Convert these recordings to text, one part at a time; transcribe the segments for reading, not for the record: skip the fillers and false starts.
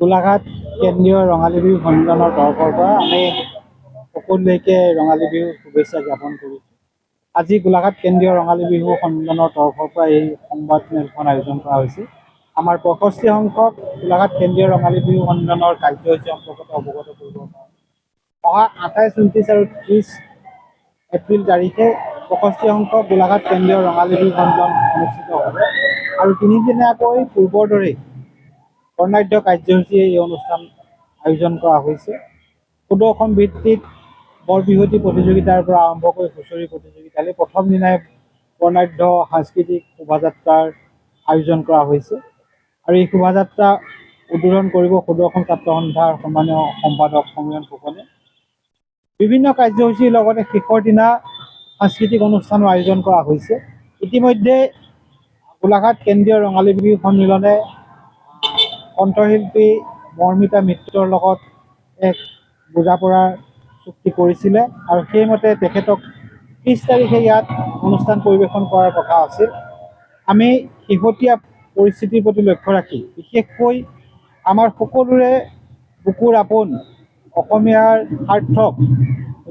গোলাঘাট কেন্দ্ৰীয় ৰঙালী বিহু সন্মিলনৰ তৰফৰ পৰা আমি সকলোলৈকে ৰঙালী বিহুৰ শুভেচ্ছা জ্ঞাপন কৰিছোঁ। আজি গোলাঘাট কেন্দ্ৰীয় ৰঙালী বিহু সন্মিলনৰ তৰফৰ পৰা এই সংবাদমেলখন আয়োজন কৰা হৈছে। আমাৰ ৬৫ সংখ্যক গোলাঘাট কেন্দ্ৰীয় ৰঙালী বিহু সন্মিলনৰ কাৰ্যসূচী সম্পৰ্কত অৱগত কৰিবৰ কাৰণে অহা ২৮, ২৯ আৰু ৩০ এপ্ৰিল তাৰিখে ৬৫ সংখ্যক গোলাঘাট কেন্দ্ৰীয় ৰঙালী বিহু সন্মিলন অনুষ্ঠিত হ'ব আৰু তিনিদিনীয়াকৈ পূৰ্বৰ দৰেই বৰ্ণাঢ্য কাৰ্যসূচীয়ে এই অনুষ্ঠান আয়োজন কৰা হৈছে। সদৌ অসম ভিত্তিক বৰবিহুৱতী প্ৰতিযোগিতাৰ পৰা আৰম্ভ কৰি হুঁচৰি প্ৰতিযোগিতালৈ প্ৰথম দিনাই বৰ্ণাঢ্য সাংস্কৃতিক শোভাযাত্ৰাৰ আয়োজন কৰা হৈছে আৰু এই শোভাযাত্ৰা উদ্বোধন কৰিব সদৌ অসম ছাত্ৰ সন্থাৰ সন্মানীয় সম্পাদক সমীৰণ ফুকনে। বিভিন্ন কাৰ্যসূচীৰ লগতে শেষৰ দিনা সাংস্কৃতিক অনুষ্ঠানৰ আয়োজন কৰা হৈছে। ইতিমধ্যে গোলাঘাট কেন্দ্ৰীয় ৰঙালী বিহু সন্মিলনে কণ্ঠশিল্পী মৰ্মিতা মিত্ৰৰ লগত এক বুজাপৰাৰ চুক্তি কৰিছিলে আৰু সেইমতে তেখেতক ৩০ তাৰিখে ইয়াত অনুষ্ঠান পৰিৱেশন কৰাৰ কথা আছিল। আমি শেহতীয়া পৰিস্থিতিৰ প্ৰতি লক্ষ্য ৰাখি বিশেষকৈ আমাৰ সকলোৰে বুকুৰ আপোন অসমীয়াৰ সাৰ্থক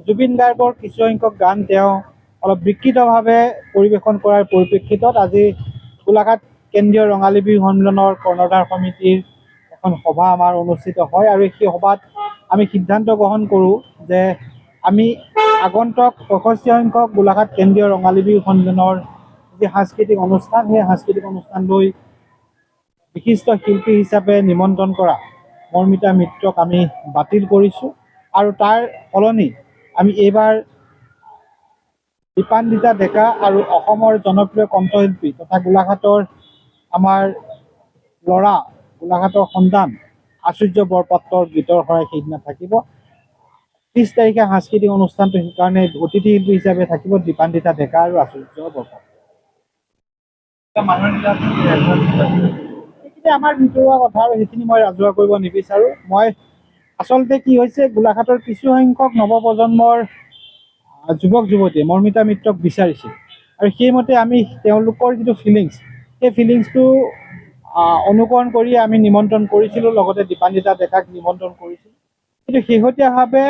জুবিন গাৰ্গৰ কিছুসংখ্যক গান তেওঁ অলপ বিকৃতভাৱে পৰিৱেশন কৰাৰ পৰিপ্ৰেক্ষিতত আজি গোলাঘাট কেন্দ্ৰীয় ৰঙালী বিহু সন্মিলনৰ কৰ্ণধাৰ সমিতিৰ এখন সভা আমাৰ অনুষ্ঠিত হয় আৰু সেই সভাত আমি সিদ্ধান্ত গ্ৰহণ কৰোঁ যে আমি আগন্তুক ৬৫ সংখ্যক গোলাঘাট কেন্দ্ৰীয় ৰঙালী বিহু সন্মিলনৰ যি সাংস্কৃতিক অনুষ্ঠান, সেই সাংস্কৃতিক অনুষ্ঠানলৈ বিশিষ্ট শিল্পী হিচাপে নিমন্ত্ৰণ কৰা মৰ্মিতা মিত্ৰক আমি বাতিল কৰিছোঁ আৰু তাৰ সলনি আমি এইবাৰ দীপান্বিতা ডেকা আৰু অসমৰ জনপ্ৰিয় কণ্ঠশিল্পী তথা গোলাঘাটৰ আমাৰ ল'ৰা, গোলাঘাটৰ সন্তান আচুৰ্য বৰপাত্ৰৰ গীতৰ শৰাই সেইদিনা থাকিব। ৩০ তাৰিখে সাংস্কৃতিক অনুষ্ঠানটো সেইকাৰণে অতিথি শিল্পী হিচাপে থাকিব দীপান্বিতা ডেকা আৰু আচুৰ্য বৰপাত্ৰ। সেইখিনি আমাৰ ভিতৰুৱা কথা আৰু সেইখিনি মই ৰাজহুৱা কৰিব নিবিচাৰোঁ। মই আচলতে কি হৈছে, গোলাঘাটৰ কিছুসংখ্যক নৱপ্ৰজন্মৰ যুৱক যুৱতীয়ে মৰ্মিতা মিত্ৰক বিচাৰিছিল আৰু সেইমতে আমি তেওঁলোকৰ যিটো ফিলিংছ, সেই ফিলিংছটো অনুকৰণ কৰি আমি নিমন্ত্ৰণ কৰিছিলোঁ, লগতে দীপান্বিতা ডেকাক নিমন্ত্ৰণ কৰিছিলোঁ। কিন্তু শেহতীয়াভাৱে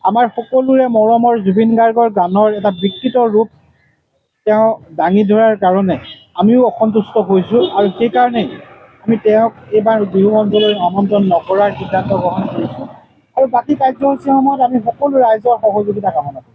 আমাৰ সকলোৰে মৰমৰ জুবিন গাৰ্গৰ গানৰ এটা বিকৃত ৰূপ তেওঁ দাঙি ধৰাৰ কাৰণে আমিও অসন্তুষ্ট হৈছোঁ আৰু সেইকাৰণেই আমি তেওঁক এইবাৰ বিহু মঞ্চলৈ আমন্ত্ৰণ নকৰাৰ সিদ্ধান্ত গ্ৰহণ কৰিছোঁ আৰু বাকী কাৰ্যসূচীসমূহত আমি সকলো ৰাইজৰ সহযোগিতা কামনা কৰিছোঁ।